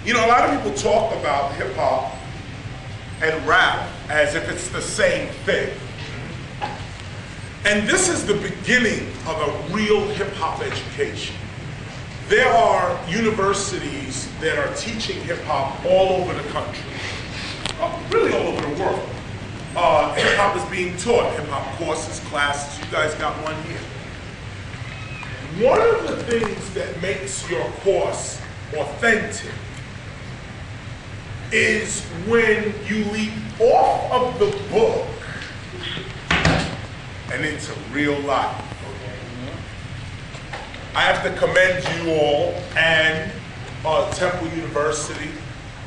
You know, a lot of people talk about hip hop and rap as if it's the same thing. And this is the beginning of a real hip hop education. There are universities that are teaching hip hop all over the country, really all over the world. Hip hop is being taught, hip hop courses, classes. You guys got one here. One of the things that makes your course authentic is when you leap off of the book and into real life. I have to commend you all and Temple University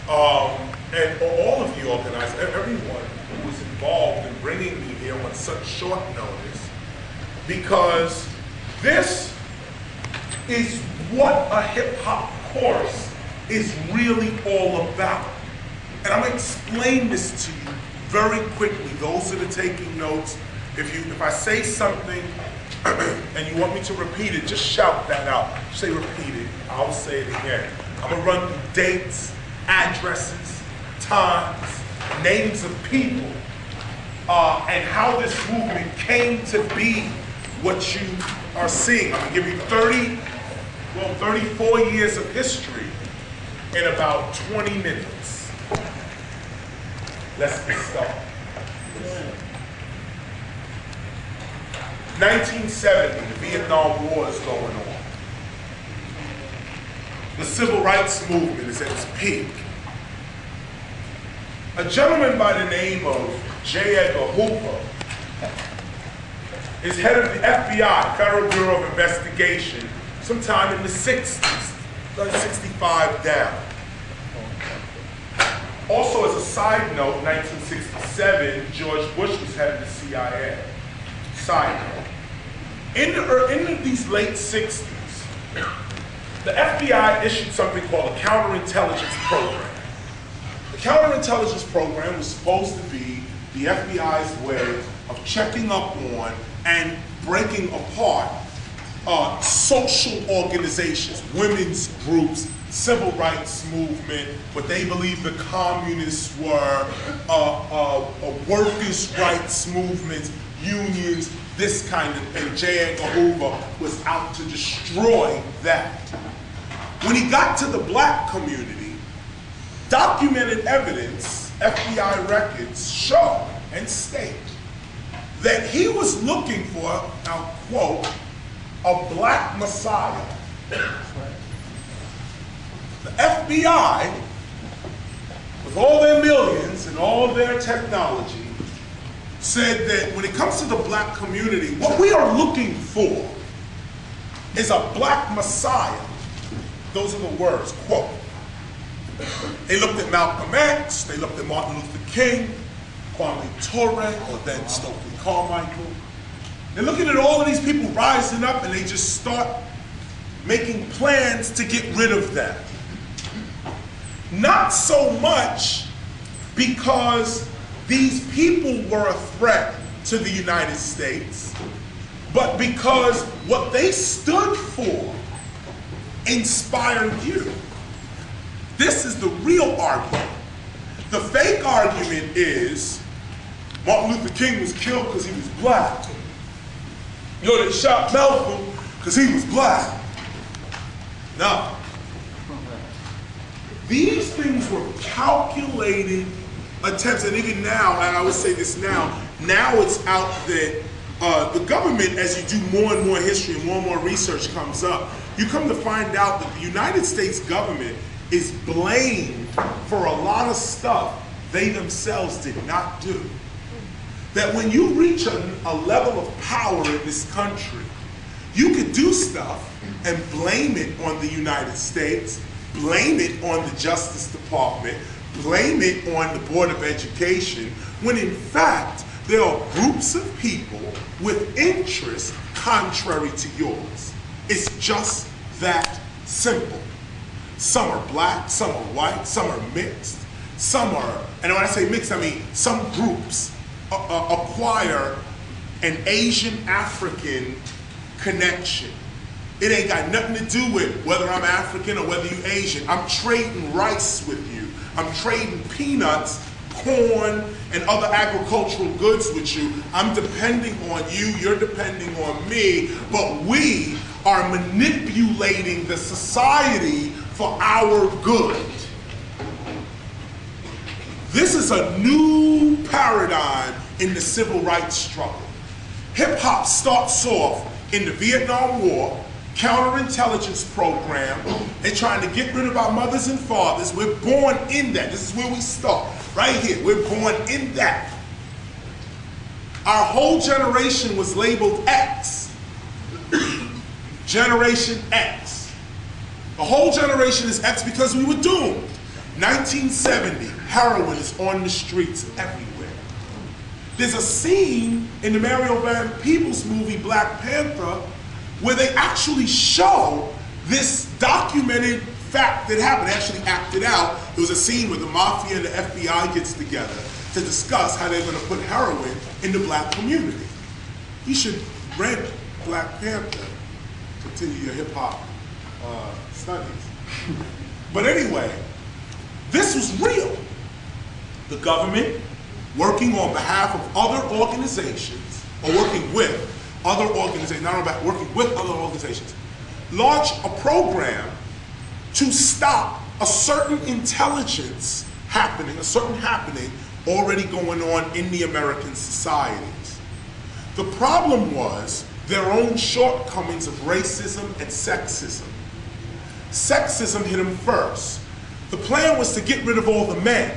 and all of you organizers, everyone who was involved in bringing me here on such short notice, because this is what a hip hop course is really all about. And I'm going to explain this to you very quickly. Those that are taking notes, if I say something and you want me to repeat it, just shout that out. Say repeat it, I'll say it again. I'm going to run through dates, addresses, times, names of people, and how this movement came to be what you are seeing. I'm going to give you 34 years of history in about 20 minutes. Let's get started. 1970, the Vietnam War is going on. The civil rights movement is at its peak. A gentleman by the name of J. Edgar Hoover is head of the FBI, Federal Bureau of Investigation, sometime in the 60s, 65 down. Also, as a side note, 1967, George Bush was head of the CIA. Side note. In these late 60s, the FBI issued something called a counterintelligence program. The counterintelligence program was supposed to be the FBI's way of checking up on and breaking apart social organizations, women's groups, civil rights movement, what they believed the communists were, workers' rights movements, unions, this kind of thing. J. Edgar Hoover was out to destroy that. When he got to the black community, documented evidence, FBI records show and state that he was looking for, I'll quote, a black messiah. The FBI, with all their millions and all their technology, said that when it comes to the black community, what we are looking for is a black messiah. Those are the words, quote. They looked at Malcolm X, they looked at Martin Luther King, Kwame Ture, or then Stokely Carmichael. They're looking at all of these people rising up, and they just start making plans to get rid of them. Not so much because these people were a threat to the United States, but because what they stood for inspired you. This is the real argument. The fake argument is Martin Luther King was killed because he was black. You know, they shot Malcolm because he was black. No. These things were calculated attempts, and even now, and I would say this now it's out that the government, as you do more and more history and more research comes up, you come to find out that the United States government is blamed for a lot of stuff they themselves did not do. That when you reach a level of power in this country, you could do stuff and blame it on the United States, blame it on the Justice Department, blame it on the Board of Education, when in fact there are groups of people with interests contrary to yours. It's just that simple. Some are black, some are white, some are mixed, some are, and when I say mixed, I mean some groups acquire an Asian African connection It ain't got nothing to do with whether I'm African or whether you Asian. I'm trading rice with you. I'm trading peanuts, corn, and other agricultural goods with you. I'm depending on you, you're depending on me, but we are manipulating the society for our good. This is a new paradigm in the civil rights struggle. Hip hop starts off in the Vietnam War, counterintelligence program. They're trying to get rid of our mothers and fathers. We're born in that. This is where we start, right here. We're born in that. Our whole generation was labeled X. Generation X. The whole generation is X because we were doomed. 1970, heroin is on the streets everywhere. There's a scene in the Mario Van Peebles movie, Black Panther, where they actually show this documented fact that happened. They actually acted out. There was a scene where the mafia and the FBI gets together to discuss how they're going to put heroin in the black community. You should rent Black Panther, continue your hip hop studies. But anyway, this was real. The government, working on behalf of other organizations, or working with other organizations, not about working with other organizations, launched a program to stop a certain intelligence happening, a certain happening already going on in the American societies. The problem was their own shortcomings of racism and sexism. Sexism hit them first. The plan was to get rid of all the men,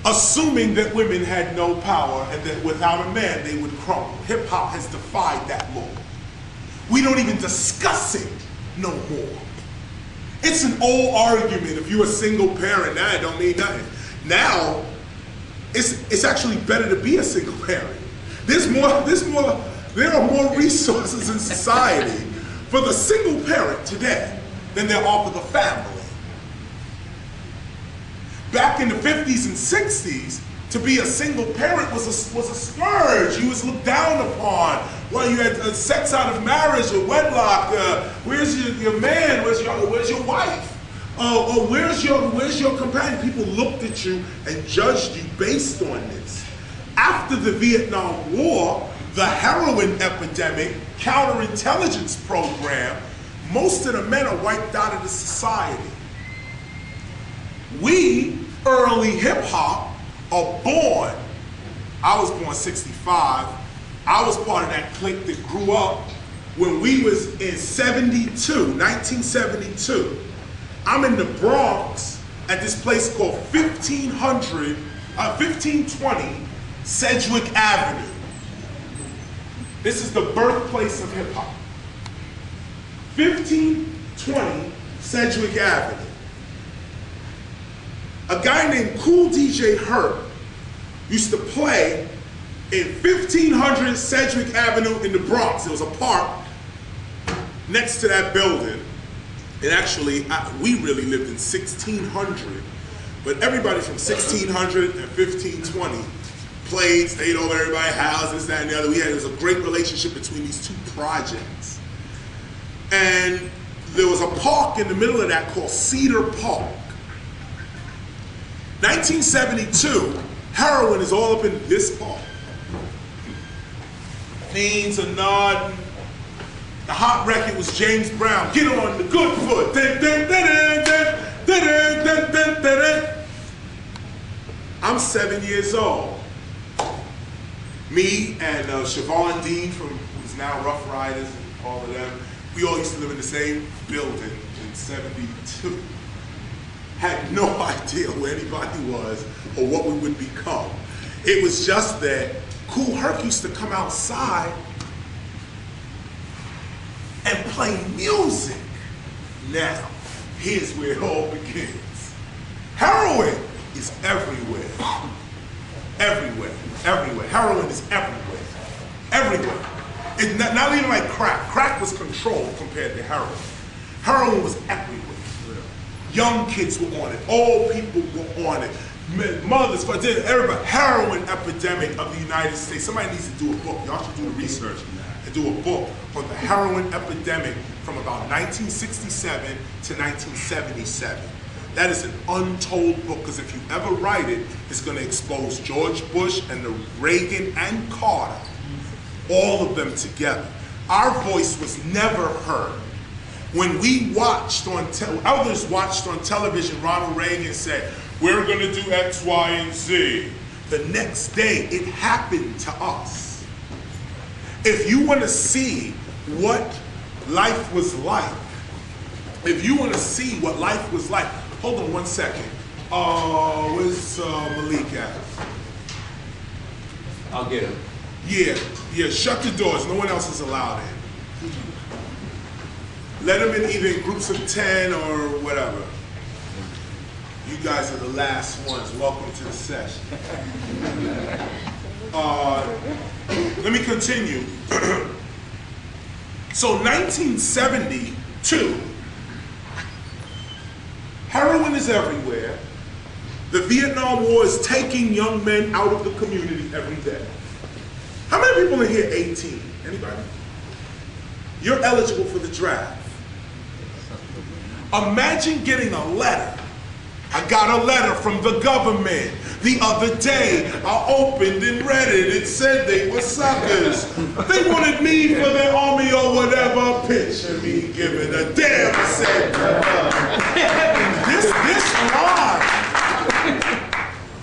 assuming that women had no power and that without a man they would crumble. Hip hop has defied that law. We don't even discuss it no more. It's an old argument. If you're a single parent, now it don't mean nothing. Now, it's actually better to be a single parent. There are more resources in society for the single parent today than there are for the family. Back in the 50s and 60s, to be a single parent was a scourge. You was looked down upon. Well, you had sex out of marriage or wedlock. Where's your man? Where's your wife? Or where's your companion? People looked at you and judged you based on this. After the Vietnam War, the heroin epidemic, counterintelligence program, most of the men are wiped out of the society. We, early hip hop, are born. I was born 65. I was part of that clique that grew up when we was in 1972. I'm in the Bronx at this place called 1520 Sedgwick Avenue. This is the birthplace of hip hop. 1520 Sedgwick Avenue. A guy named Cool DJ Herc used to play in 1500 Sedgwick Avenue in the Bronx. There was a park next to that building. And actually, we really lived in 1600. But everybody from 1600 and 1520 played, stayed over everybody's houses, that and the other. There was a great relationship between these two projects. And there was a park in the middle of that called Cedar Park. 1972, heroin is all up in this park. Fiends are nodding. The hot record was James Brown, Get On the Good Foot. I'm 7 years old. Me and Siobhan Dean, who's now Rough Riders and all of them, we all used to live in the same building in 72. Had no idea who anybody was or what we would become. It was just that Cool Herc used to come outside and play music. Now, here's where it all begins. Heroin is everywhere. Everywhere, everywhere. Heroin is everywhere. Everywhere. It's not even like crack. Crack was controlled compared to heroin. Heroin was everywhere. Young kids were on it. Old people were on it. Mothers, everybody. Heroin epidemic of the United States. Somebody needs to do a book. Y'all should do the research. and do a book on the heroin epidemic from about 1967 to 1977. That is an untold book, because if you ever write it, it's going to expose George Bush and the Reagan and Carter, all of them together. Our voice was never heard. When we watched on, others watched on television, Ronald Reagan said, we're going to do X, Y, and Z. The next day, it happened to us. If you want to see what life was like, if you want to see what life was like, hold on one second. Where's Malik at? I'll get him. Yeah, shut the doors. No one else is allowed in. Let them in either in groups of 10 or whatever. You guys are the last ones. Welcome to the session. Let me continue. So 1972, heroin is everywhere. The Vietnam War is taking young men out of the community every day. How many people in here 18? Anybody? You're eligible for the draft. Imagine getting a letter. I got a letter from the government the other day. I opened and read it. It said they were suckers. They wanted me for their army or whatever. Picture me giving a damn. Said this line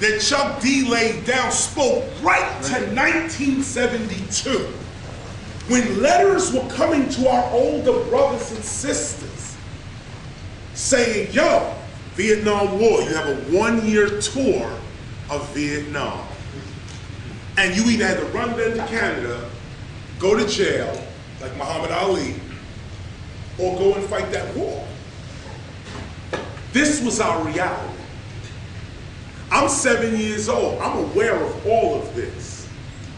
that Chuck D laid down spoke right to 1972, when letters were coming to our older brothers and sisters saying, yo, Vietnam War, you have a 1-year tour of Vietnam. And you either had to run then to Canada, go to jail, like Muhammad Ali, or go and fight that war. This was our reality. I'm 7 years old. I'm aware of all of this.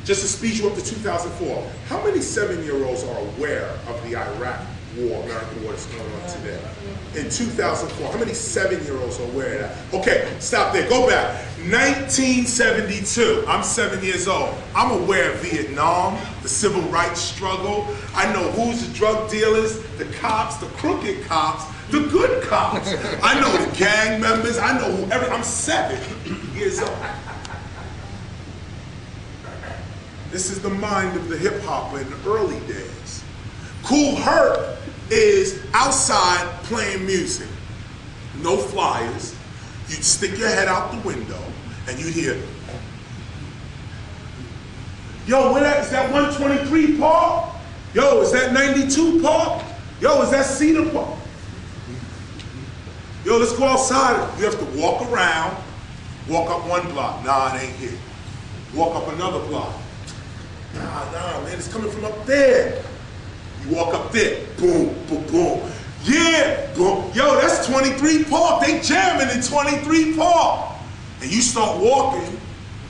Just to speed you up to 2004, how many 7-year-olds are aware of the Iraq War, American war that's going on today? In 2004, how many 7-year-olds are aware of that? Okay, stop there, go back. 1972, I'm 7 years old. I'm aware of Vietnam, the civil rights struggle. I know who's the drug dealers, the cops, the crooked cops, the good cops. I know the gang members, I know whoever. I'm 7 years old. This is the mind of the hip hopper in the early days. Kool Herc is outside playing music. No flyers. You'd stick your head out the window and you'd hear, yo, where that, is that 123 Park? Yo, is that 92 Park? Yo, is that Cedar Park? Yo, let's go outside. You have to walk around, walk up one block. Nah, it ain't here. Walk up another block. Nah, man, it's coming from up there. You walk up there, boom, boom, boom. Yeah, boom. Yo, that's 23 Park. They jamming in 23 Park. And you start walking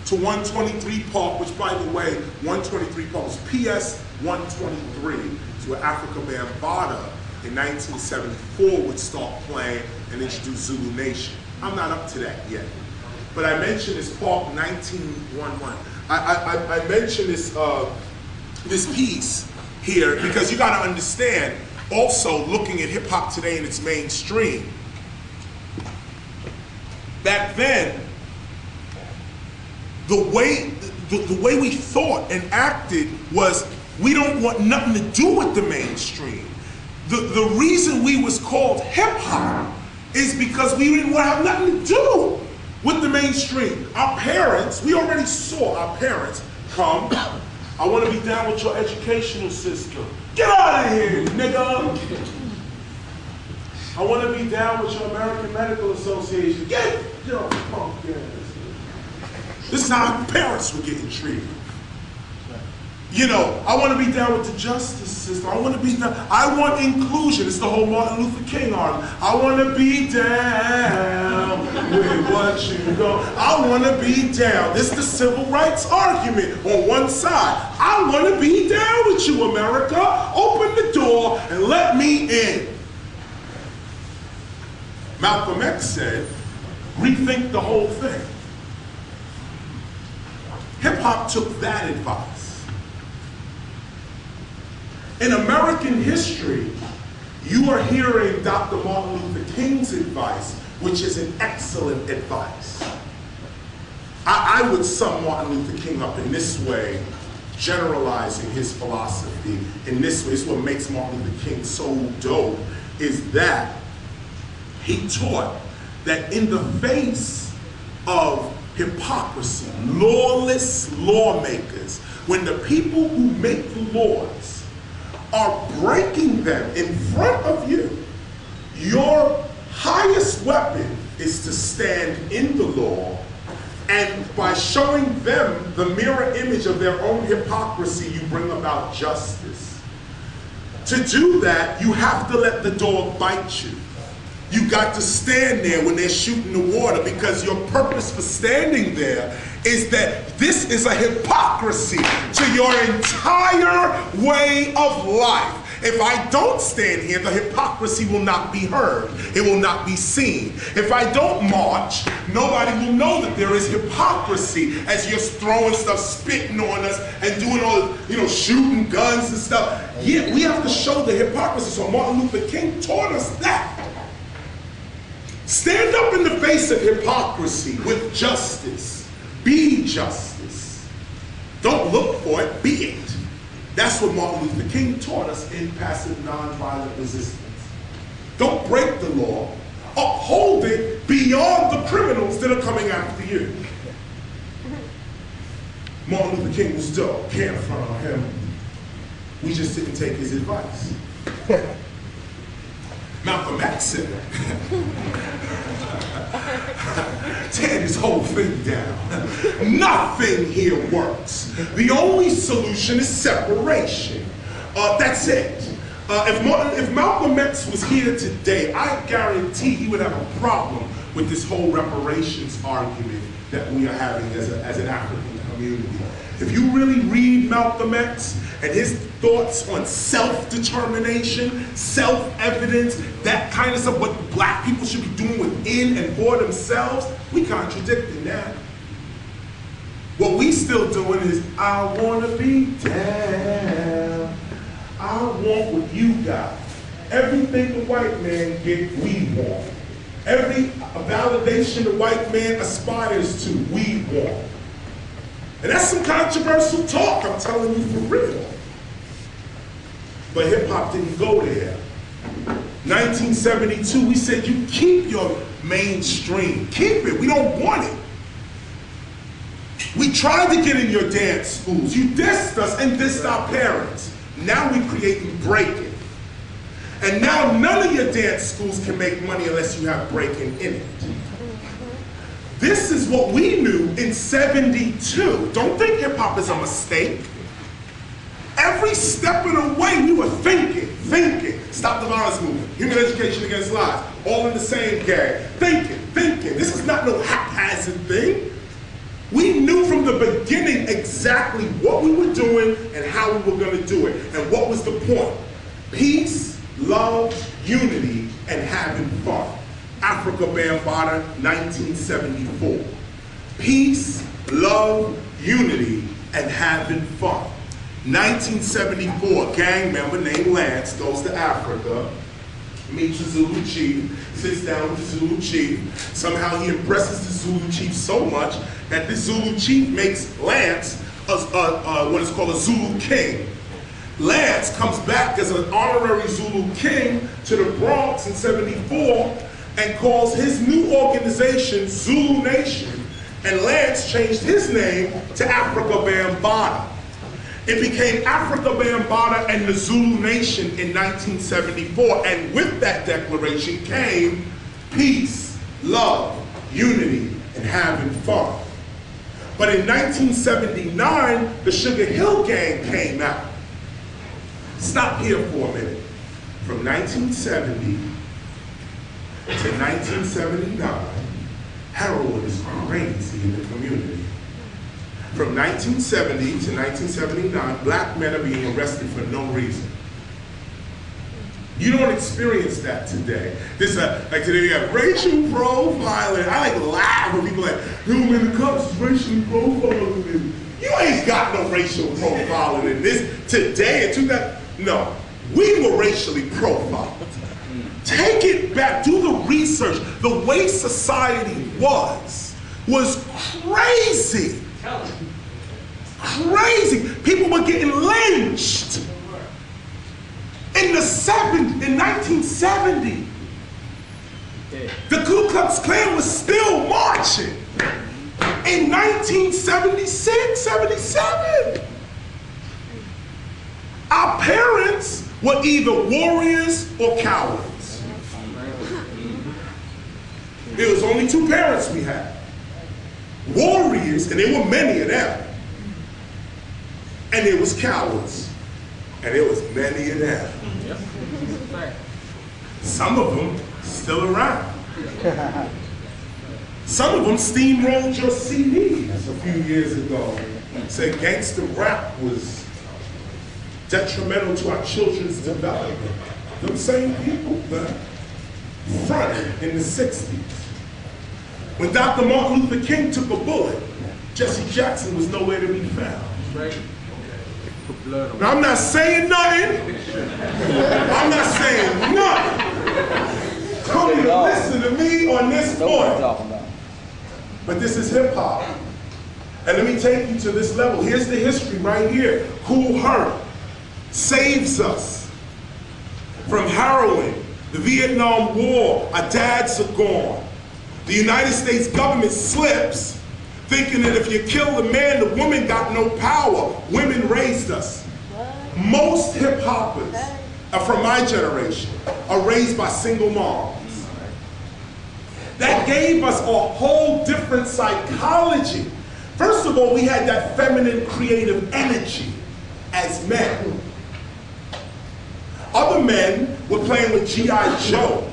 to 123 Park, which, by the way, 123 Park was PS 123. So where Africa Bambaataa in 1974 would start playing and introduce Zulu Nation. I'm not up to that yet. But I mentioned this Park 1911. I mentioned this piece here because you got to understand, also looking at hip hop today in its mainstream. Back then, the way we thought and acted was we don't want nothing to do with the mainstream. The reason we was called hip hop is because we didn't want to have nothing to do with the mainstream. Our parents, we already saw our parents come. I want to be down with your educational system. Get out of here, nigga. I want to be down with your American Medical Association. Get your punk ass. This is how our parents were getting treated. You know, I want to be down with the justice system. I want to be down. I want inclusion. It's the whole Martin Luther King argument. I want to be down with what you go. I want to be down. This is the civil rights argument on one side. I want to be down with you, America. Open the door and let me in. Malcolm X said, rethink the whole thing. Hip hop took that advice. In American history, you are hearing Dr. Martin Luther King's advice, which is an excellent advice. I would sum Martin Luther King up in this way, generalizing his philosophy in this way. This is what makes Martin Luther King so dope, is that he taught that in the face of hypocrisy, lawless lawmakers, when the people who make the laws are breaking them in front of you, your highest weapon is to stand in the law, and by showing them the mirror image of their own hypocrisy, you bring about justice. To do that, you have to let the dog bite you. You got to stand there when they're shooting the water, because your purpose for standing there is that this is a hypocrisy to your entire way of life. If I don't stand here, the hypocrisy will not be heard. It will not be seen. If I don't march, nobody will know that there is hypocrisy as you're throwing stuff, spitting on us, and doing all, shooting guns and stuff. Yeah, we have to show the hypocrisy. So Martin Luther King taught us that. Stand up in the face of hypocrisy with justice. Be justice. Don't look for it, be it. That's what Martin Luther King taught us in passive nonviolent resistance. Don't break the law. Uphold it beyond the criminals that are coming after you. Martin Luther King was dope. Can't front on him. We just didn't take his advice. Malcolm X said tear this whole thing down. Nothing here works. The only solution is separation. That's it. If Malcolm X was here today, I guarantee he would have a problem with this whole reparations argument that we are having as an African community. If you really read Malcolm X and his thoughts on self-determination, self-evidence, that kind of stuff, what black people should be doing within and for themselves, we contradicting that. What we still doing is, I want to be down. I want what you got. Everything the white man get, we want. Every validation the white man aspires to, we want. And that's some controversial talk, I'm telling you for real. But hip hop didn't go there. 1972, we said, you keep your mainstream. Keep it, we don't want it. We tried to get in your dance schools. You dissed us and dissed our parents. Now we create and break it. And now none of your dance schools can make money unless you have breaking in it. This is what we knew in 72. Don't think hip hop is a mistake. Every step of the way we were thinking. Stop the violence movement, human education against lies, all in the same gang. Thinking. This is not no haphazard thing. We knew from the beginning exactly what we were doing and how we were going to do it. And what was the point? Peace, love, unity, and having fun. Africa Bambaataa, 1974. Peace, love, unity, and having fun. 1974, a gang member named Lance goes to Africa, meets the Zulu chief, sits down with the Zulu chief. Somehow he impresses the Zulu chief so much that the Zulu chief makes Lance what is called a Zulu king. Lance comes back as an honorary Zulu king to the Bronx in 74 and calls his new organization Zulu Nation, and Lance changed his name to Africa Bambaataa. It became Africa Bambaataa and the Zulu Nation in 1974, and with that declaration came peace, love, unity, and having fun. But in 1979, the Sugar Hill Gang came out. Stop here for a minute. From 1970 to 1979, heroin is crazy in the community. From 1970 to 1979, black men are being arrested for no reason. You don't experience that today. Like today we have racial profiling. I laugh when people like, yo man, the cops is racially profiling. You ain't got no racial profiling in this today. In No, we were racially profiled. Take it back, do the research. The way society was crazy. Crazy. People were getting lynched. In 1970, the Ku Klux Klan was still marching. In 1976, 77. Our parents were either warriors or cowards. There was only two parents we had. Warriors, and there were many of them. And there was cowards. And there was many of them. Some of them still around. Some of them steamrolled your CDs a few years ago. Said gangster rap was detrimental to our children's development. Them same people that fronted in the 60s. When Dr. Martin Luther King took a bullet, Jesse Jackson was nowhere to be found. Now, I'm not saying nothing. I'm not saying nothing. Come here, listen to me on this point. But this is hip hop. And let me take you to this level. Here's the history right here. Kool Herc saves us from heroin, the Vietnam War, our dads are gone. The United States government slips, thinking that if you kill the man, the woman got no power. Women raised us. Most hip hoppers from my generation are raised by single moms. That gave us a whole different psychology. First of all, we had that feminine creative energy as men. Other men were playing with G.I. Joe.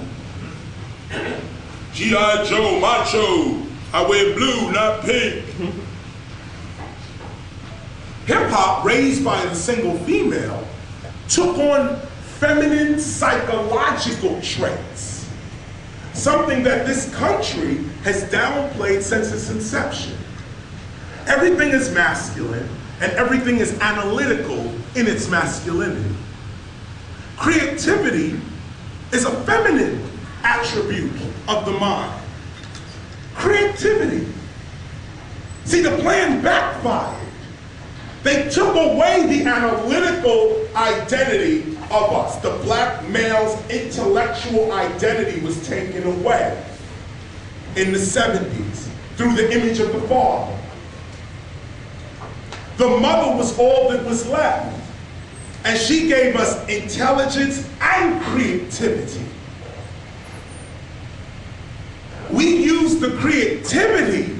G.I. Joe, macho, I wear blue, not pink. Hip hop, raised by a single female, took on feminine psychological traits. Something that this country has downplayed since its inception. Everything is masculine and everything is analytical in its masculinity. Creativity is a feminine attribute of the mind. Creativity. See, the plan backfired. They took away the analytical identity of us. The black male's intellectual identity was taken away in the 70s through the image of the father. The mother was all that was left. And she gave us intelligence and creativity. We used the creativity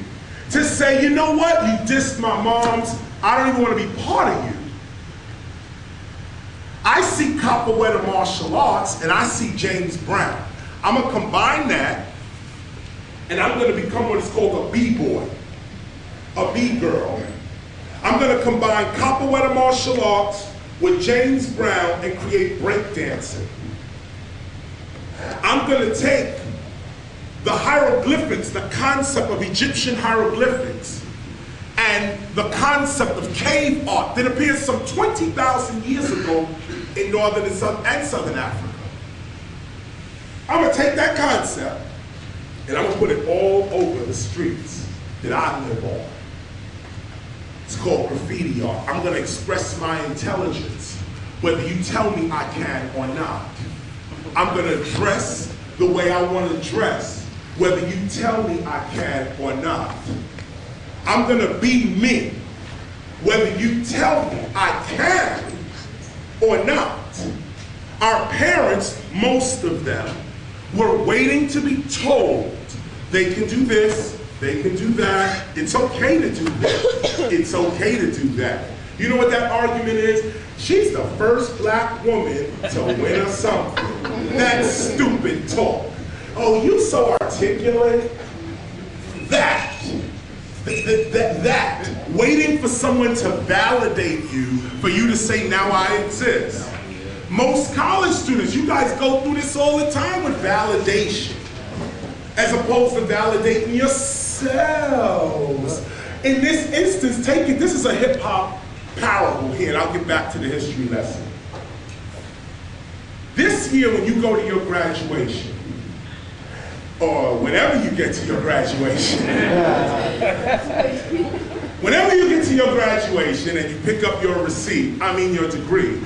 to say, you know what, you dissed my moms, I don't even want to be part of you. I see capoeira martial arts and I see James Brown. I'm going to combine that and I'm going to become what is called a B-boy, a B-girl. I'm going to combine capoeira martial arts with James Brown and create breakdancing. I'm going to take the hieroglyphics, the concept of Egyptian hieroglyphics, and the concept of cave art that appeared some 20,000 years ago in northern and southern Africa. I'm going to take that concept and I'm going to put it all over the streets that I live on. It's called graffiti art. I'm going to express my intelligence, whether you tell me I can or not. I'm going to dress the way I want to dress, whether you tell me I can or not. I'm going to be me, whether you tell me I can or not. Our parents, most of them, were waiting to be told they can do this, they can do that, it's okay to do this, it's okay to do that. You know what that argument is? She's the first black woman to win or something. That stupid talk. Oh, you so articulate. That. Waiting for someone to validate you, for you to say, now I exist. Most college students, you guys go through this all the time with validation, as opposed to validating yourselves. In this instance, this is a hip hop parable here, and I'll get back to the history lesson. This year when you go to your graduation, or whenever you get to your graduation, whenever you get to your graduation and you pick up your receipt, I mean your degree,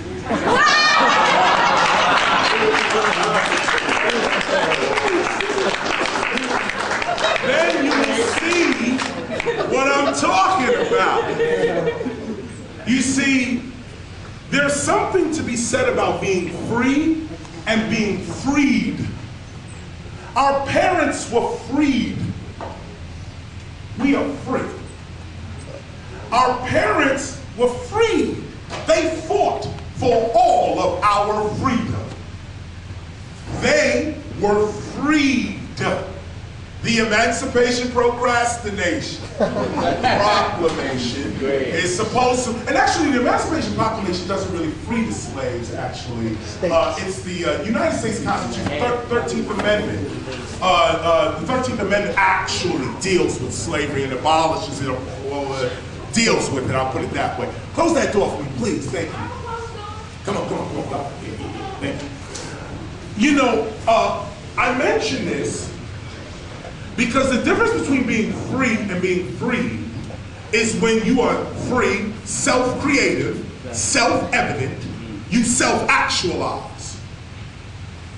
then you will see what I'm talking about. You see, there's something to be said about being free and being freed. Our parents were freed. We are free. Our parents were freed. They fought for all of our freedom. They were freed. The Emancipation Procrastination Proclamation is supposed to, and actually the Emancipation Proclamation doesn't really free the slaves, actually. It's the United States Constitution, 13th Amendment. The 13th Amendment actually deals with slavery and abolishes it, or deals with it, I'll put it that way. Close that door for me, please, thank you. Come on. Thank you. You know, I mention this because the difference between being free and being free is when you are free, self-creative, self-evident, you self-actualize.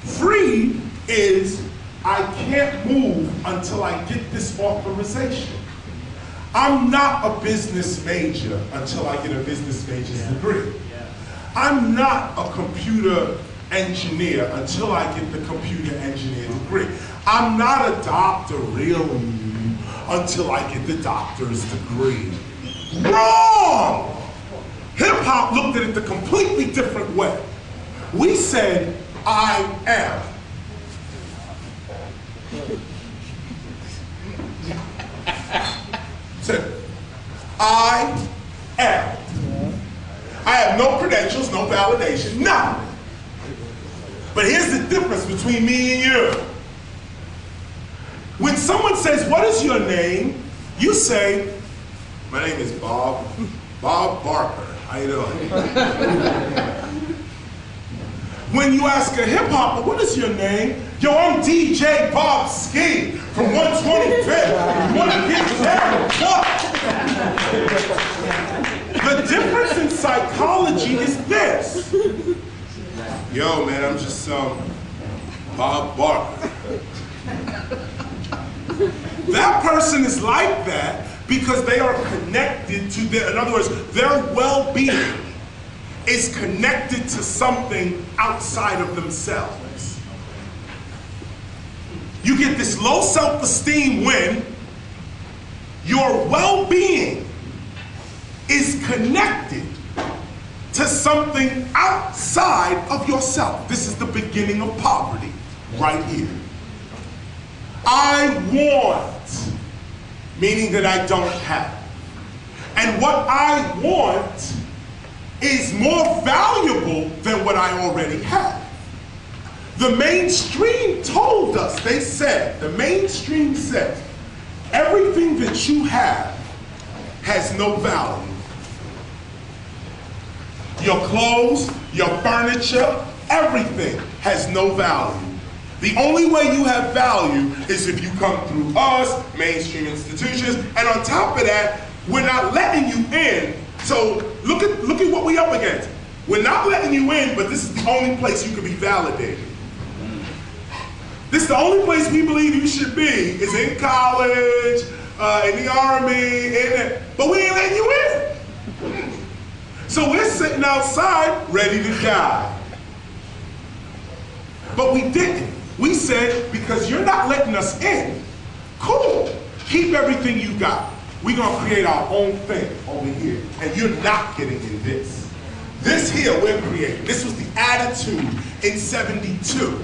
Free is, I can't move until I get this authorization. I'm not a business major until I get a business major's degree. I'm not a computer engineer until I get the computer engineer degree. I'm not a doctor really until I get the doctor's degree. Wrong! Hip-hop looked at it the completely different way. We said, I am. Said, I am. I have no credentials, no validation, nothing. But here's the difference between me and you. When someone says, what is your name? You say, my name is Bob Barker. How you doing? When you ask a hip-hopper, what is your name? Yo, I'm DJ Bob Ski from 125th. You want to get down? What? The difference in psychology is this. Yo, man, I'm just Bob Barker. That person is like that because they are connected to their, in other words, their well-being is connected to something outside of themselves. You get this low self-esteem when your well-being is connected to something outside of yourself. This is the beginning of poverty, right here. I want, meaning that I don't have. And what I want is more valuable than what I already have. The mainstream told us, they said, the mainstream said, everything that you have has no value. Your clothes, your furniture, everything has no value. The only way you have value is if you come through us, mainstream institutions, and on top of that, we're not letting you in. So look at what we up against. We're not letting you in, but this is the only place you can be validated. This is the only place we believe you should be, is in college, in the army, but we ain't letting you in. So we're sitting outside, ready to die. But we didn't. We said, because you're not letting us in, cool, keep everything you got. We're gonna create our own thing over here, and you're not getting in this. This here we're creating. This was the attitude in '72.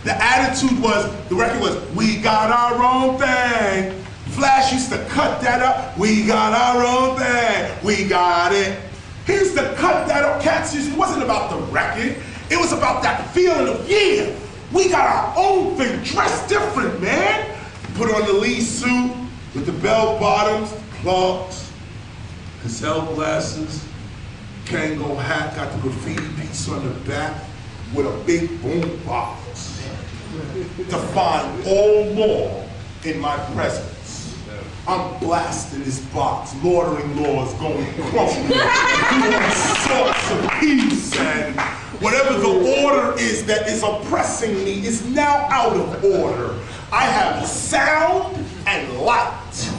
The attitude was, the record was, we got our own thing. Flash used to cut that up. We got our own thing. We got it. He used to cut that up. Cats, it wasn't about the record. It was about that feeling of, yeah, we got our own thing. Dressed different, man. Put on the Lee suit with the bell bottoms, clogs, Gazelle glasses, Kango hat, got the graffiti piece on the back. with a big boom box to find all law in my presence. I'm blasting this box, ordering laws going crumble, doing all sorts of peace, and whatever the order is that is oppressing me is now out of order. I have sound and light.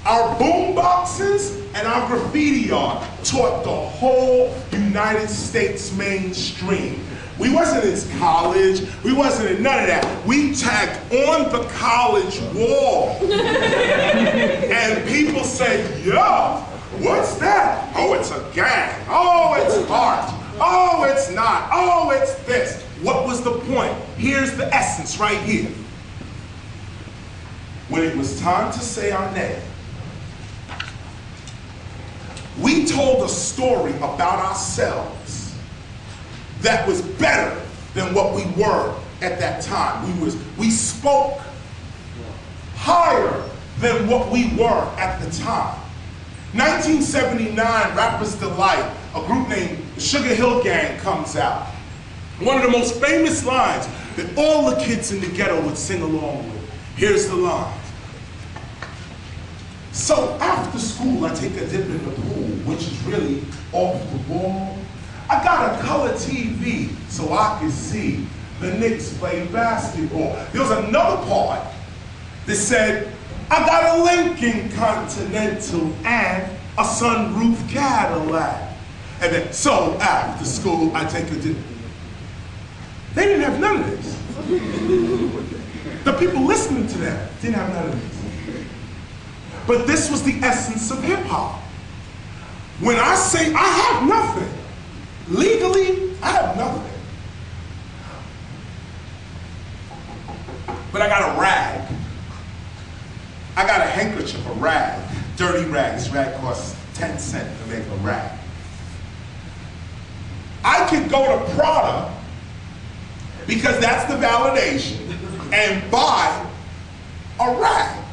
Our boom boxes and our graffiti art taught the whole United States mainstream. We wasn't in college, we wasn't in none of that. We tagged on the college wall. And people said, yo, what's that? Oh, it's a gang. Oh, it's art. Oh, it's not. Oh, it's this. What was the point? Here's the essence right here. When it was time to say our name, we told a story about ourselves that was better than what we were at that time. We spoke higher than what we were at the time. 1979, Rapper's Delight, a group named the Sugar Hill Gang comes out. One of the most famous lines that all the kids in the ghetto would sing along with. Here's the line. So after school, I take a dip in the pool, which is really off the wall. I got a color TV so I could see the Knicks play basketball. There was another part that said, I got a Lincoln Continental and a sunroof Cadillac. And then, so after school, I take a dip. They didn't have none of this. The people listening to that didn't have none of this. But this was the essence of hip hop. When I say I have nothing, legally, I have nothing. But I got a rag. I got a handkerchief, a rag, dirty rag. This rag costs 10 cents to make a rag. I could go to Prada, because that's the validation, and buy a rag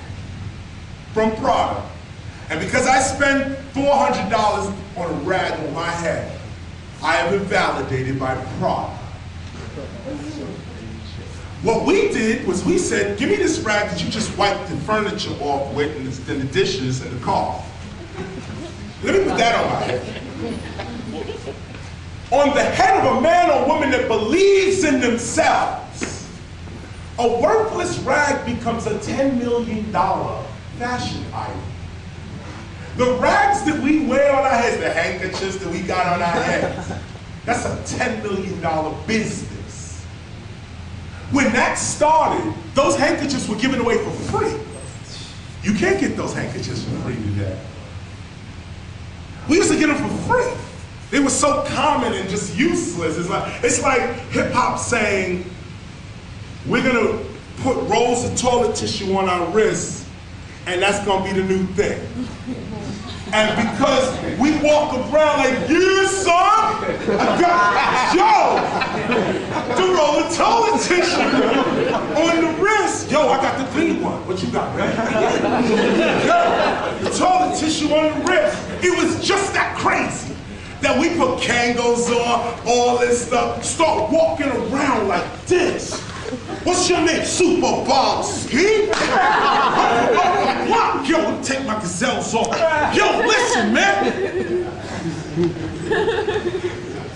from Prada. And because I spend $400 on a rag on my head, I have been validated by Prada. What we did was we said, give me this rag that you just wiped the furniture off with and the dishes in the car. Let me put that on my head. On the head of a man or woman that believes in themselves, a worthless rag becomes a $10 million fashion item. The rags that we wear on our heads, the handkerchiefs that we got on our heads, that's a $10 million business. When that started, those handkerchiefs were given away for free. You can't get those handkerchiefs for free today. We used to get them for free. They were so common and just useless. It's like hip hop saying, we're gonna put rolls of toilet tissue on our wrists, and that's gonna be the new thing. And because we walk around like, yeah, son, I got, yo, the roll of toilet tissue on the wrist. Yo, I got the clean one. What you got, man? Yo, the toilet tissue on the wrist. It was just that crazy that we put Kangos on, all this stuff, start walking around like this. What's your name? Super Bowl Ski? What? Yo, let me take my gazelles off. Yo, listen, man.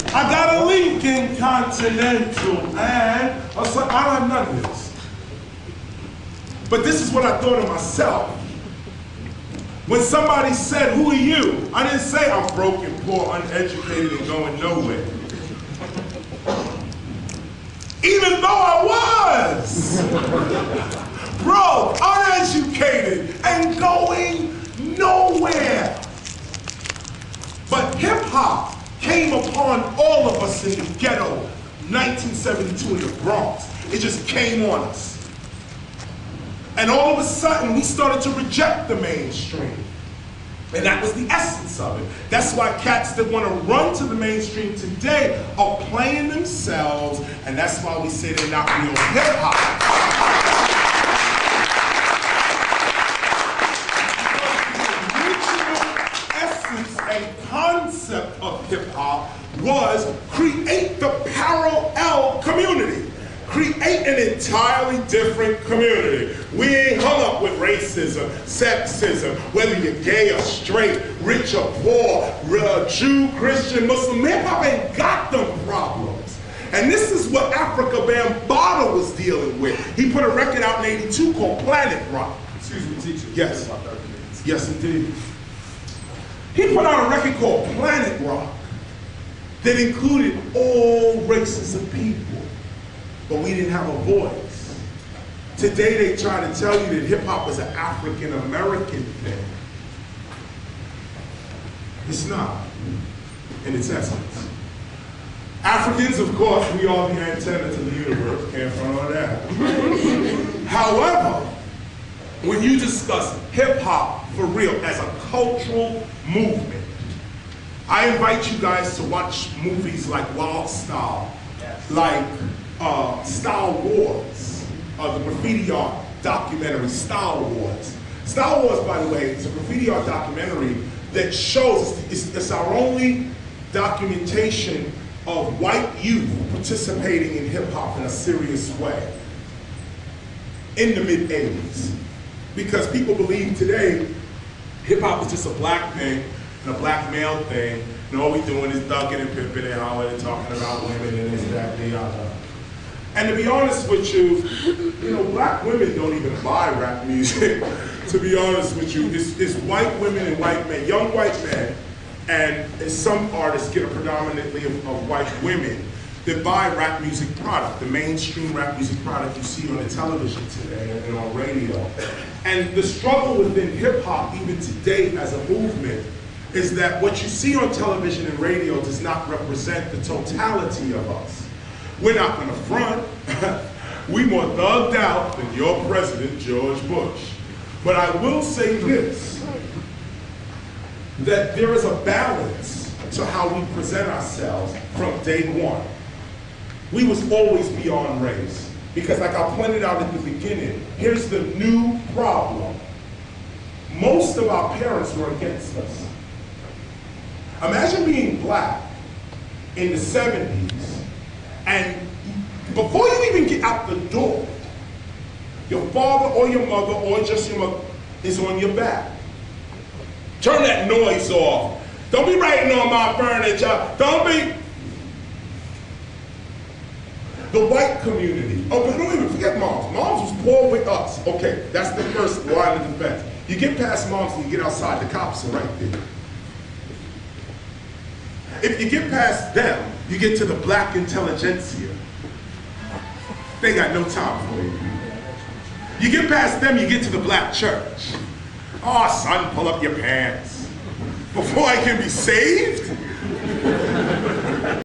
I got a Lincoln Continental, and I was like, I don't have none of this. But this is what I thought of myself. When somebody said, who are you? I didn't say I'm broken, poor, uneducated, and going nowhere. Even though I was broke, uneducated, and going nowhere. But hip hop came upon all of us in the ghetto, 1972 in the Bronx. It just came on us. And all of a sudden, we started to reject the mainstream. And that was the essence of it. That's why cats that want to run to the mainstream today are playing themselves, and that's why we say they're not real hip-hop. The original essence and concept of hip-hop was create the parallel create an entirely different community. We ain't hung up with racism, sexism, whether you're gay or straight, rich or poor, Jew, Christian, Muslim. Hip-hop ain't got them problems. And this is what Africa Bambaataa was dealing with. He put a record out in '82 called Planet Rock. Excuse me, teacher. Yes. Yes, indeed. He put out a record called Planet Rock that included all races of people, but we didn't have a voice. Today they try to tell you that hip-hop is an African-American thing. It's not, in its essence. Africans, of course, we are the antenna to the universe, can't front on that. However, when you discuss hip-hop for real as a cultural movement, I invite you guys to watch movies like Wild Style, like Style Wars, the graffiti art documentary Style Wars. Style Wars, by the way, is a graffiti art documentary that shows, it's our only documentation of white youth participating in hip-hop in a serious way in the mid-'80s. Because people believe today hip-hop is just a black thing and a black male thing, and all we doing is ducking and pimping and hollering and talking about women and this, that, and the other. And to be honest with you, black women don't even buy rap music, to be honest with you. It's white women and white men, young white men, and some artists get a predominantly of white women that buy rap music product, the mainstream rap music product you see on the television today and on radio. And the struggle within hip hop, even today as a movement, is that what you see on television and radio does not represent the totality of us. We're not gonna front. We more thugged out than your president, George Bush. But I will say this, that there is a balance to how we present ourselves from day one. We was always beyond race. Because like I pointed out at the beginning, here's the new problem. Most of our parents were against us. Imagine being black in the 70s, and before you even get out the door, your father or your mother or just your mother is on your back. Turn that noise off. Don't be writing on my furniture. Don't be. The white community. Oh, but don't even forget moms. Moms was poor with us. Okay, that's the first line of defense. You get past moms and you get outside, the cops are right there. If you get past them, you get to the black intelligentsia. They got no time for you. You get past them, you get to the black church. Oh, son, pull up your pants. Before I can be saved?